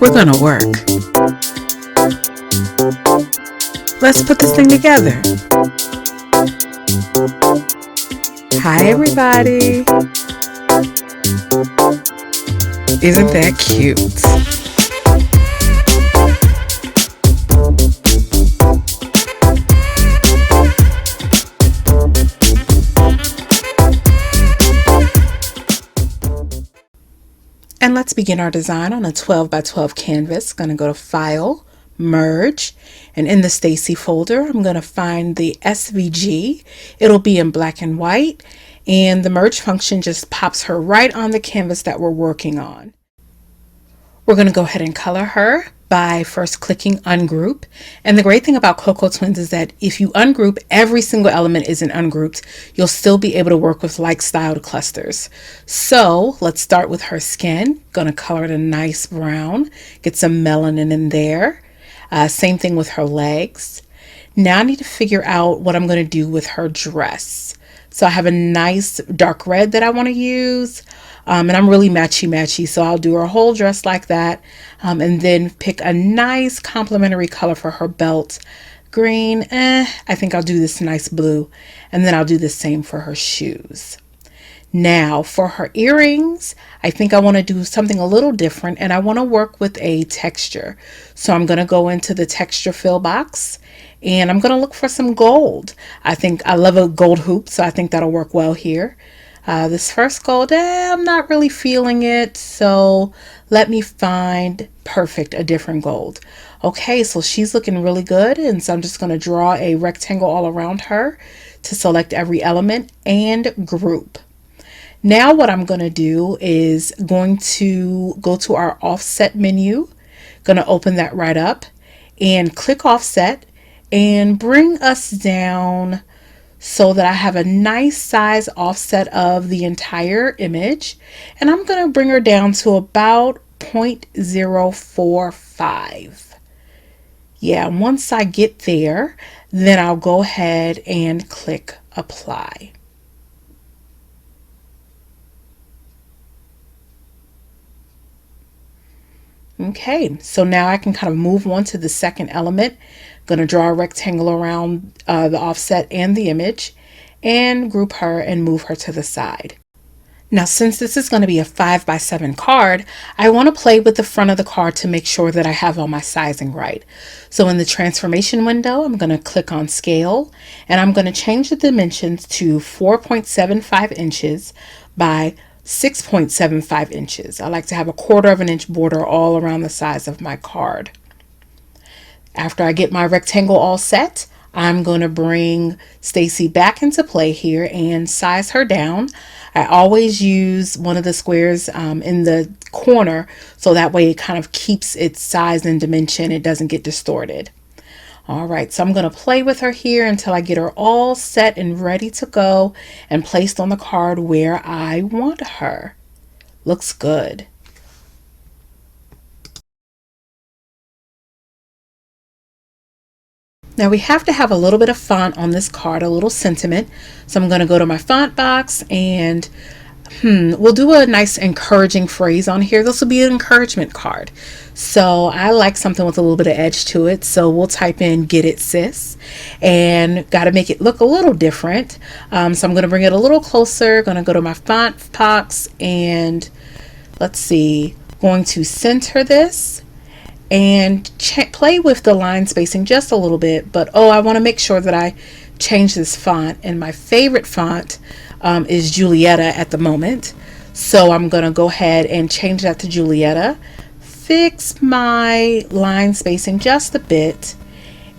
We're gonna work. Let's put this thing together. Hi everybody. Isn't that cute? And let's begin our design on a 12 by 12 canvas. Going to go to File, Merge, and in the Stacy folder, I'm going to find the SVG. It'll be in black and white, and the merge function just pops her right on the canvas that we're working on. We're going to go ahead and color her by first clicking Ungroup. And the great thing about Cocoa Twins is that if you ungroup, every single element isn't ungrouped. You'll still be able to work with like styled clusters. So let's start with her skin. Going to color it a nice brown, get some melanin in there. Same thing with her legs. Now I need to figure out what I'm going to do with her dress. So I have a nice dark red that I want to use. And I'm really matchy, so I'll do her whole dress like that, and then pick a nice complementary color for her belt. Green, I think I'll do this nice blue, and then I'll do the same for her shoes. Now for her earrings, I think I want to do something a little different, and I want to work with a texture. So I'm going to go into the texture fill box, and I'm going to look for some gold. I think I love a gold hoop, so I think that'll work well here. This first gold, I'm not really feeling it, so let me find a different gold. Okay, so she's looking really good, and so I'm just going to draw a rectangle all around her to select every element and group. Now what I'm going to do is going to go to our offset menu, going to open that right up and click offset and bring us down so that I have a nice size offset of the entire image, and I'm going to bring her down to about 0.045. Yeah, once I get there, then I'll go ahead and click apply. Okay, so now I can kind of move on to the second element. Going to draw a rectangle around the offset and the image and group her and move her to the side. Now, since this is going to be a 5 by 7 card, I want to play with the front of the card to make sure that I have all my sizing right. So in the transformation window, I'm going to click on scale, and I'm going to change the dimensions to 4.75 inches by 6.75 inches. I like to have a 1/4 of an inch border all around the size of my card. After I get my rectangle all set, I'm going to bring Stacy back into play here and size her down. I always use one of the squares in the corner, so that way it kind of keeps its size and dimension. It doesn't get distorted. All right, so I'm going to play with her here until I get her all set and ready to go and placed on the card where I want her. Looks good. Now we have to have a little bit of font on this card, a little sentiment. So I'm going to go to my font box and we'll do a nice encouraging phrase on here. This will be an encouragement card. So I like something with a little bit of edge to it. So we'll type in "Get it, sis," and got to make it look a little different. So I'm going to bring it a little closer. Going to go to my font box and let's see, going to center this and play with the line spacing just a little bit, but I want to make sure that I change this font, and my favorite font is Julietta at the moment, so I'm going to go ahead and change that to Julietta, fix my line spacing just a bit,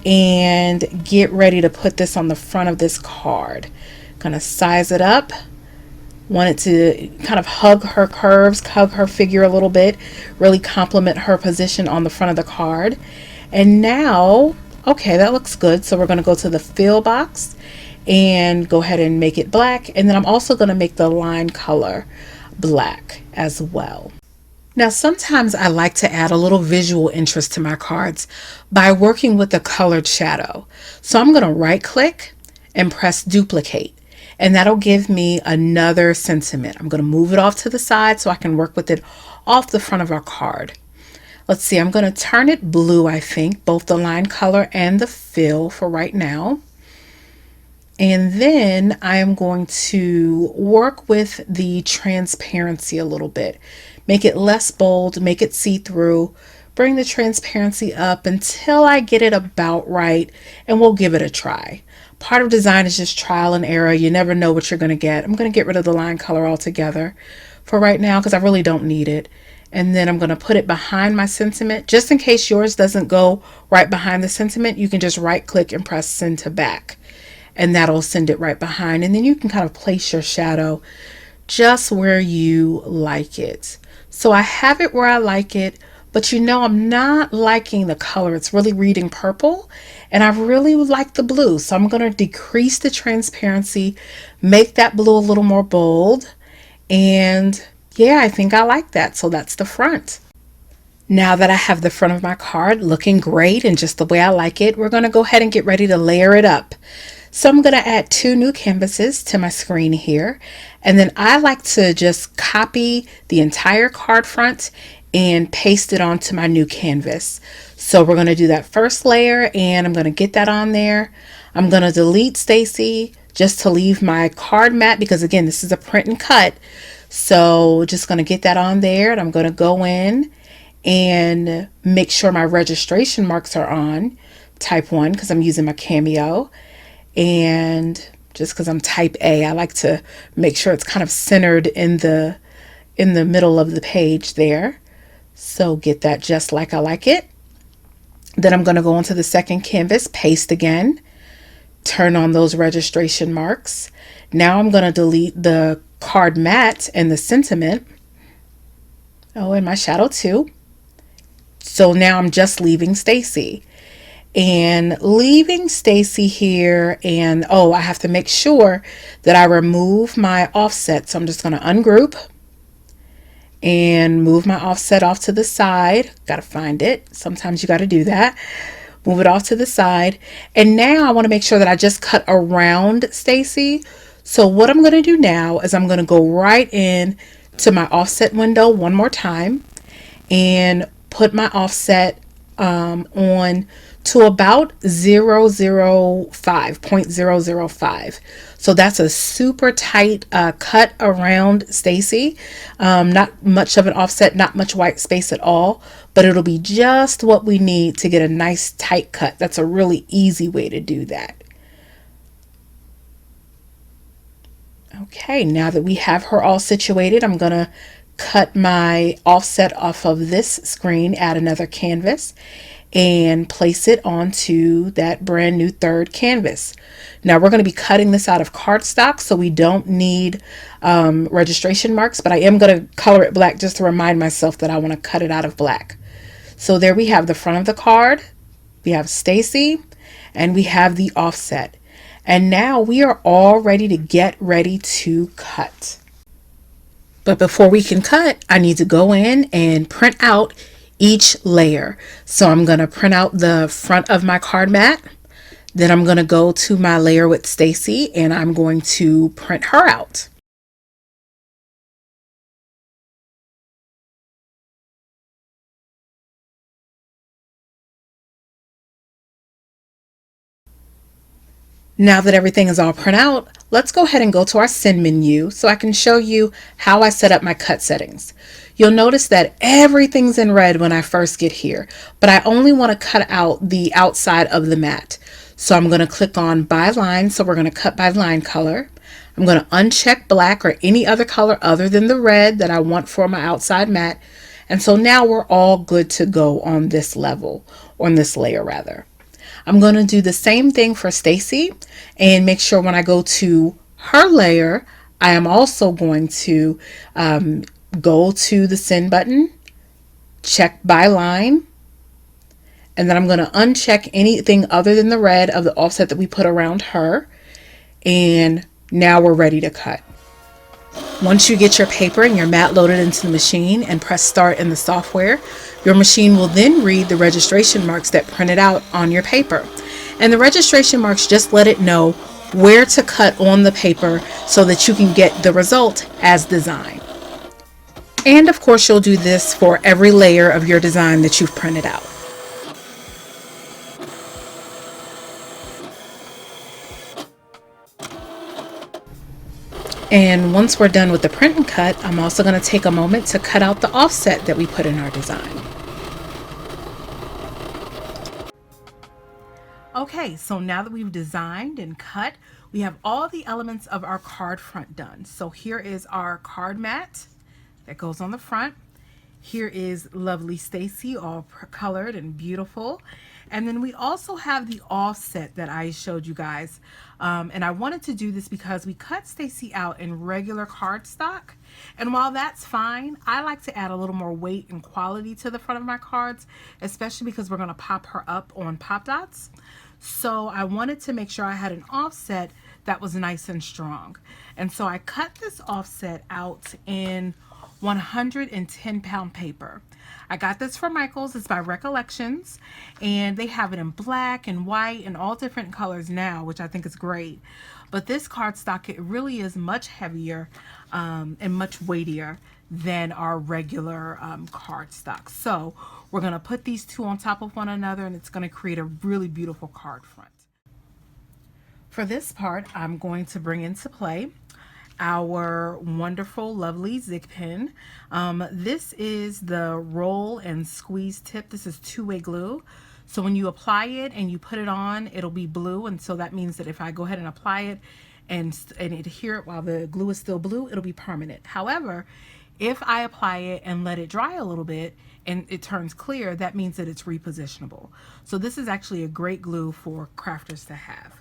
and get ready to put this on the front of this card. Gonna size it up. Want it to kind of hug her curves, hug her figure a little bit, really complement her position on the front of the card. And now, okay, that looks good. So we're going to go to the fill box and go ahead and make it black. And then I'm also going to make the line color black as well. Now, sometimes I like to add a little visual interest to my cards by working with the colored shadow. So I'm going to right click and press duplicate. and that'll give me another sentiment. I'm going to move it off to the side so I can work with it off the front of our card. Let's see, I'm going to turn it blue, I think, both the line color and the fill for right now. And then I am going to work with the transparency a little bit. Make it less bold, make it see-through, bring the transparency up until I get it about right, and we'll give it a try. Part of design is just trial and error. You never know what you're going to get. I'm going to get rid of the line color altogether for right now because I really don't need it. And then I'm going to put it behind my sentiment. Just in case yours doesn't go right behind the sentiment, you can just right click and press send to back, and that'll send it right behind. And then you can kind of place your shadow just where you like it. So I have it where I like it, but you know, I'm not liking the color. It's really reading purple, and I really like the blue. So I'm going to decrease the transparency, make that blue a little more bold. And yeah, I think I like that. So that's the front. Now that I have the front of my card looking great and just the way I like it, we're going to go ahead and get ready to layer it up. So I'm going to add 2 new canvases to my screen here. And then I like to just copy the entire card front and paste it onto my new canvas. So we're going to do that first layer, and I'm going to get that on there. I'm going to delete Stacy just to leave my card mat because again, this is a print and cut. So just going to get that on there, and I'm going to go in and make sure my registration marks are on type 1 because I'm using my Cameo. And just because I'm type A, I like to make sure it's kind of centered in the middle of the page there. So get that just like I like it. Then I'm going to go onto the second canvas, paste again, turn on those registration marks. Now I'm going to delete the card mat and the sentiment. Oh, and my shadow too. So now I'm just leaving Stacy. And leaving Stacy here, and oh, I have to make sure that I remove my offset. So I'm just going to ungroup and move my offset off to the side. Got to find it. Sometimes you got to do that. Move it off to the side. And now I want to make sure that I just cut around Stacy. So what I'm going to do now is I'm going to go right in to my offset window one more time and put my offset on to about 0.005. So that's a super tight cut around Stacy. Not much of an offset, not much white space at all, but it'll be just what we need to get a nice tight cut. That's a really easy way to do that. Okay, now that we have her all situated, I'm gonna cut my offset off of this screen, add another canvas, and place it onto that brand new third canvas. Now we're going to be cutting this out of cardstock, so we don't need registration marks, but I am going to color it black just to remind myself that I want to cut it out of black. So there we have the front of the card, we have Stacy, and we have the offset. And now we are all ready to get ready to cut. But before we can cut, I need to go in and print out each layer. So I'm going to print out the front of my card mat. Then I'm going to go to my layer with Stacy and I'm going to print her out. Now that everything is all printed out, let's go ahead and go to our send menu so I can show you how I set up my cut settings. You'll notice that everything's in red when I first get here, but I only want to cut out the outside of the mat. So I'm going to click on by line. So we're going to cut by line color. I'm going to uncheck black or any other color other than the red that I want for my outside mat. And so now we're all good to go on this level, on this layer rather. I'm going to do the same thing for Stacy and make sure when I go to her layer, I am also going to go to the send button, check by line, and then I'm going to uncheck anything other than the red of the offset that we put around her. And now we're ready to cut. Once you get your paper and your mat loaded into the machine and press start in the software, your machine will then read the registration marks that printed out on your paper. And the registration marks just let it know where to cut on the paper so that you can get the result as designed. And of course, you'll do this for every layer of your design that you've printed out. And once we're done with the print and cut, I'm also going to take a moment to cut out the offset that we put in our design. Okay, so now that we've designed and cut, we have all the elements of our card front done. So here is our card mat that goes on the front. Here is lovely Stacy, all colored and beautiful. And then we also have the offset that I showed you guys. And I wanted to do this because we cut Stacy out in regular cardstock. And while that's fine, I like to add a little more weight and quality to the front of my cards, especially because we're going to pop her up on pop dots. So I wanted to make sure I had an offset that was nice and strong. And so I cut this offset out in 110-pound paper. I got this from Michael's. It's by Recollections, and they have it in black and white and all different colors now, which I think is great. But this cardstock, it really is much heavier and much weightier than our regular cardstock. So we're going to put these two on top of one another, and it's going to create a really beautiful card front. For this part, I'm going to bring into play our wonderful, lovely Zig pen. This is the roll and squeeze tip. This is two-way glue. So when you apply it and you put it on, it'll be blue. And so that means that if I go ahead and apply it and adhere it while the glue is still blue, it'll be permanent. However, if I apply it and let it dry a little bit and it turns clear, that means that it's repositionable. So this is actually a great glue for crafters to have.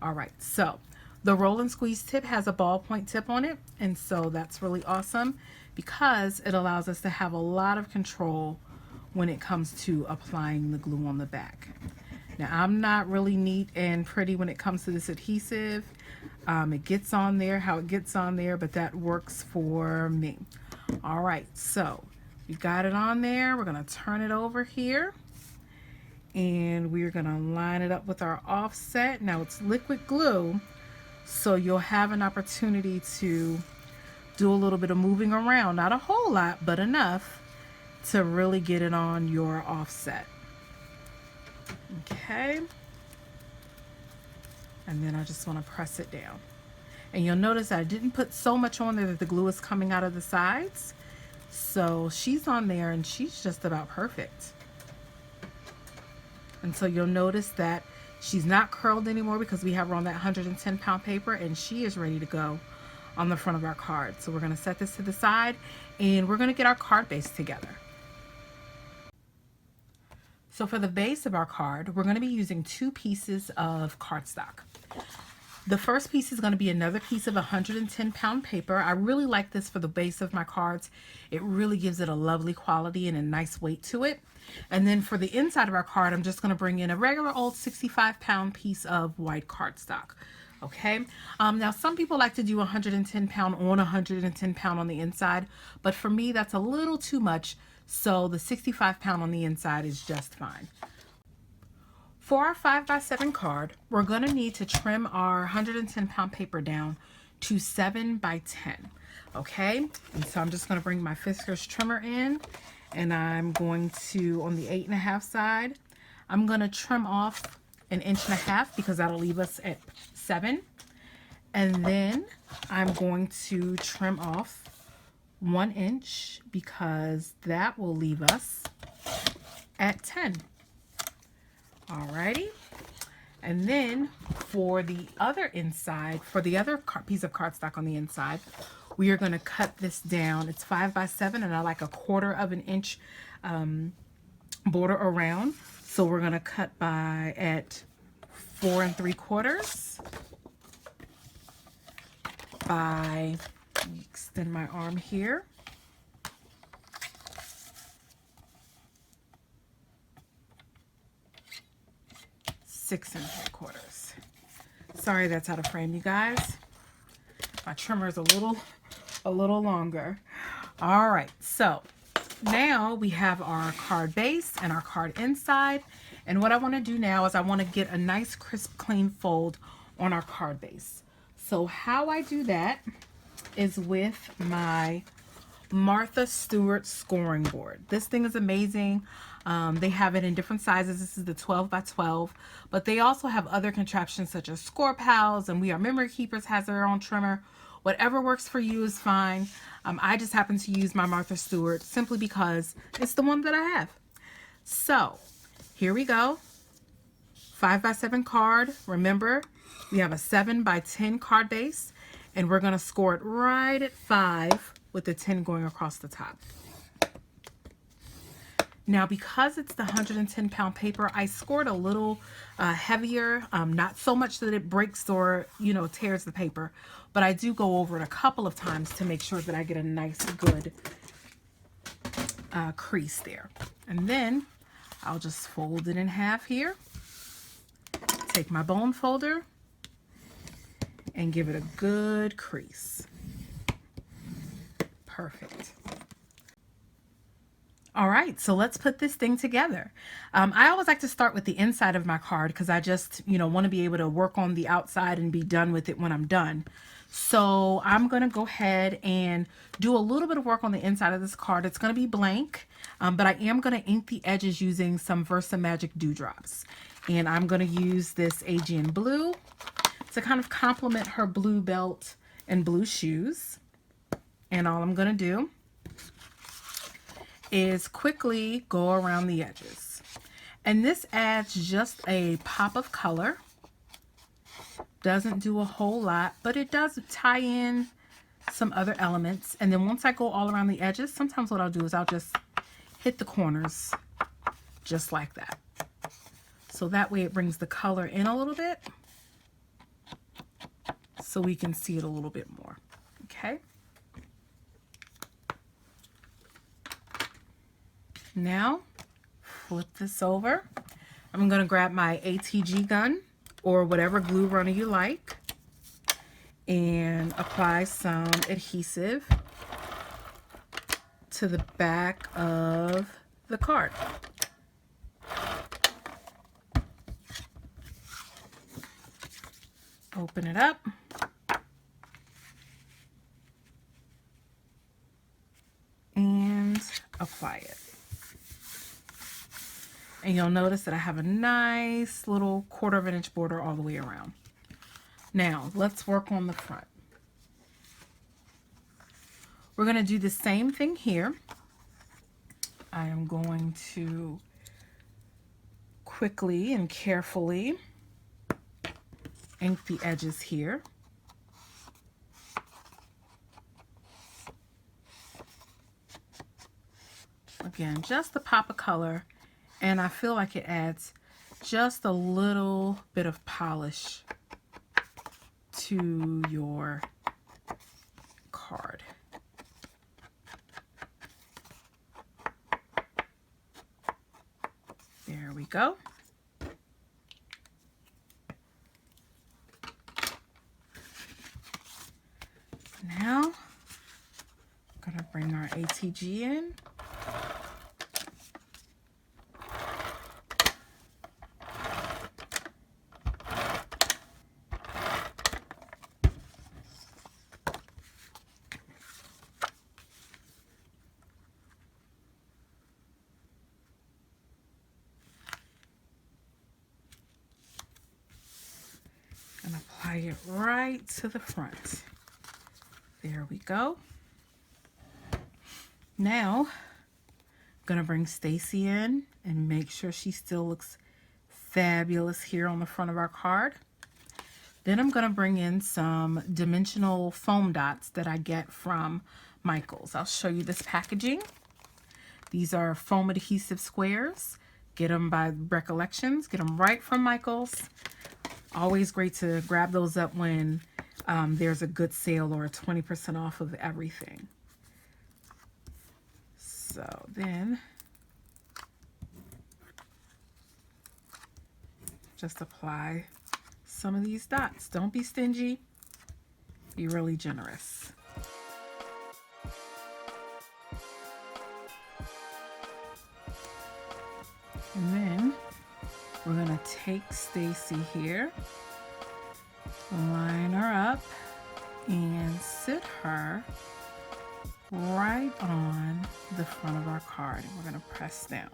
All right, so the roll and squeeze tip has a ballpoint tip on it, and so that's really awesome because it allows us to have a lot of control when it comes to applying the glue on the back. Now, I'm not really neat and pretty when it comes to this adhesive. It gets on there how it gets on there, but that works for me. All right, so we got it on there. We're going to turn it over here, and we're going to line it up with our offset. Now, it's liquid glue, so you'll have an opportunity to do a little bit of moving around, not a whole lot, but enough to really get it on your offset. Okay. And then I just want to press it down. And you'll notice I didn't put so much on there that the glue is coming out of the sides. So she's on there and she's just about perfect. And so you'll notice that she's not curled anymore because we have her on that 110-pound paper, and she is ready to go on the front of our card. So we're going to set this to the side and we're going to get our card base together. So for the base of our card, we're going to be using two pieces of cardstock. The first piece is going to be another piece of 110-pound paper. I really like this for the base of my cards. It really gives it a lovely quality and a nice weight to it. And then for the inside of our card, I'm just going to bring in a regular old 65-pound piece of white cardstock. Okay. Now some people like to do 110-pound on 110-pound on the inside, but for me that's a little too much. So the 65-pound on the inside is just fine. For our 5x7 card, we're going to need to trim our 110-pound paper down to 7x10. Okay, and so I'm just going to bring my Fiskars trimmer in, and I'm going to, on the 8.5 side, I'm going to trim off 1.5 inches because that'll leave us at 7. And then I'm going to trim off 1 inch because that will leave us at 10. Alrighty, and then for the other inside, for the other piece of cardstock on the inside, we are going to cut this down. It's 5x7, and I like 1/4 inch border around. So we're going to cut at 4 3/4 by, let me extend my arm here. Six 3/4. Sorry, that's out of frame, you guys. My trimmer is a little longer. All right, so now we have our card base and our card inside. And what I want to do now is I want to get a nice, crisp, clean fold on our card base. So how I do that is with my Martha Stewart scoring board. This thing is amazing. They have it in different sizes. This is the 12 by 12, but they also have other contraptions such as Score Pals and We Are Memory Keepers has their own trimmer. Whatever works for you is fine. I just happen to use my Martha Stewart simply because it's the one that I have. So here we go. 5 by 7 card. Remember, we have a 7 by 10 card base, and we're going to score it right at 5 with the 10 going across the top. Now, because it's the 110-pound paper, I scored a little heavier, not so much that it breaks or, tears the paper, but I do go over it a couple of times to make sure that I get a nice, good crease there. And then I'll just fold it in half here, take my bone folder, and give it a good crease. Perfect. All right, so let's put this thing together. I always like to start with the inside of my card because I just, want to be able to work on the outside and be done with it when I'm done. So I'm going to go ahead and do a little bit of work on the inside of this card. It's going to be blank, but I am going to ink the edges using some Versa Magic Dewdrops. And I'm going to use this Aegean blue to kind of complement her blue belt and blue shoes. And all I'm going to do is quickly go around the edges. And this adds just a pop of color. Doesn't do a whole lot, but it does tie in some other elements. And then once I go all around the edges, sometimes what I'll do is I'll just hit the corners just like that. So that way it brings the color in a little bit so we can see it a little bit more. Okay. Now, flip this over. I'm going to grab my ATG gun or whatever glue runner you like and apply some adhesive to the back of the card. Open it up. And apply it. And you'll notice that I have a nice little 1/4 inch border all the way around. Now, let's work on the front. We're going to do the same thing here. I am going to quickly and carefully ink the edges here. Again, just the pop of color. And I feel like it adds just a little bit of polish to your card. There we go. Now, I'm going to bring our ATG in. And apply it right to the front. There we go. Now, I'm going to bring Stacy in and make sure she still looks fabulous here on the front of our card. Then I'm going to bring in some dimensional foam dots that I get from Michaels. I'll show you this packaging. These are foam adhesive squares. Get them by Recollections. Get them right from Michaels. Always great to grab those up when there's a good sale or 20% off of everything. So then just apply some of these dots. Don't be stingy. Be really generous. And then we're going to take Stacy here line her up and sit her right on the front of our card. And we're going to press down.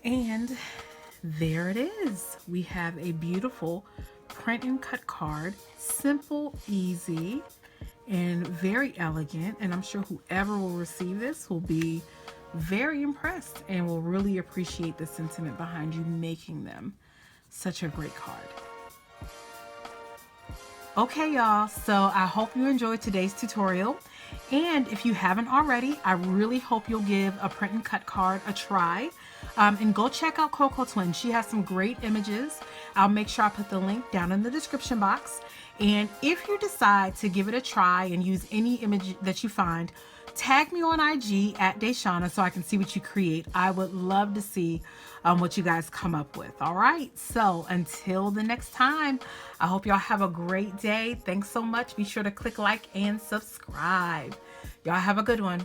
And there it is. We have a beautiful print and cut card. Simple, easy, and very elegant. And I'm sure whoever will receive this will be very impressed and will really appreciate the sentiment behind you making them such a great card. Okay, y'all, so I hope you enjoyed today's tutorial. And if you haven't already, I really hope you'll give a print and cut card a try. And go check out Coco Twin. She has some great images. I'll make sure I put the link down in the description box. And if you decide to give it a try and use any image that you find, tag me on IG at Shawnna so I can see what you create. I would love to see what you guys come up with. All right, so until the next time, I hope y'all have a great day. Thanks so much. Be sure to click like and subscribe. Y'all have a good one.